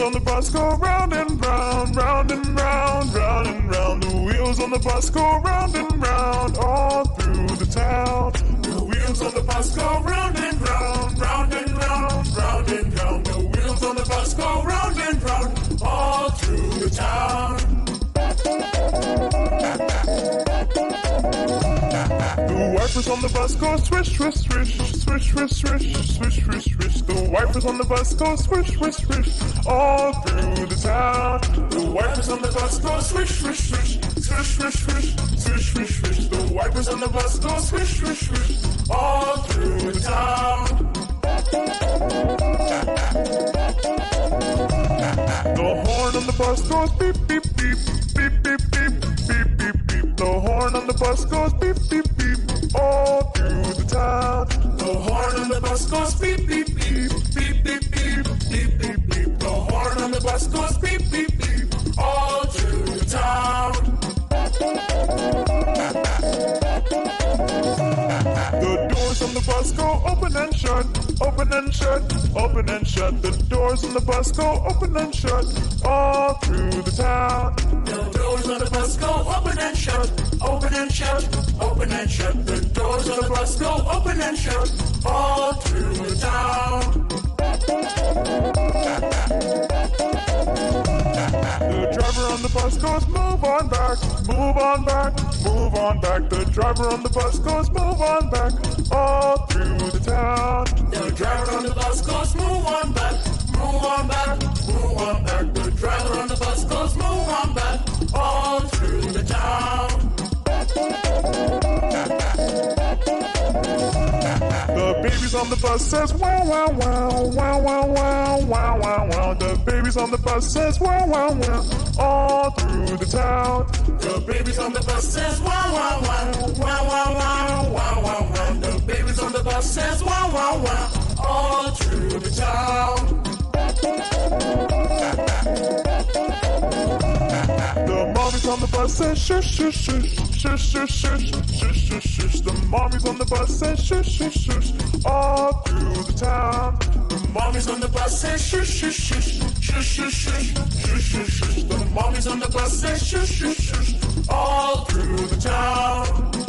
On the bus go round and round, round and round, round and round. The wheels on the bus go round and round, all through the town. The wheels on the bus go round and round, round and round, round and round. The wheels on the bus go round and round, all through the town. The wipers on the bus go swish, swish, swish, swish, swish, swish, swish, swish, swish. The wipers on the bus go swish, swish, swish, all through the town. The wipers on the bus go swish, swish, swish, swish, swish, swish, swish, swish, swish. The wipers on the bus go swish, swish, swish, all through the town. The horn on the bus goes beep, beep, beep, beep, beep, beep, beep, beep, beep. The horn on the bus goes beep, beep, beep, all through the town. The horn on the bus goes beep, beep, beep, beep, beep, beep, beep, beep, beep. The horn on the bus goes beep, beep, beep, all through the town. The doors on the bus go open and shut, open and shut, open and shut. The doors on the bus go open and shut, all through the town. The doors on the bus go open and shut, open and shut, open and shut. The doors on the bus go open and shut, all through the town. The driver on the bus goes move on back, move on back, move on back. The driver on the bus goes move on back, all through the town. The driver on the bus goes move on back, move on back, move on back. The driver on the bus goes move on back, all through the town. The babies on the bus says wow, wow, wow, wow, wow, wow, wow, wow, wow. The babies on the bus says wow, wow, wow, all through the town. The babies on the bus says wow, wow, wow, wow, wow, wow, wow, wow, wow. The babies on the bus says wow, wow, wow, all through the town. The mommies on the bus says shush, shush, shush, shush, shush, shush, shush, shush, shush. The mommies on the bus says shush, shush, shush, all through the town. The mommies on the bus says shush, shush, shush, shush, shush, shush, shush, shush, shush. The mommies on the bus says shush, shush, shush, all through the town.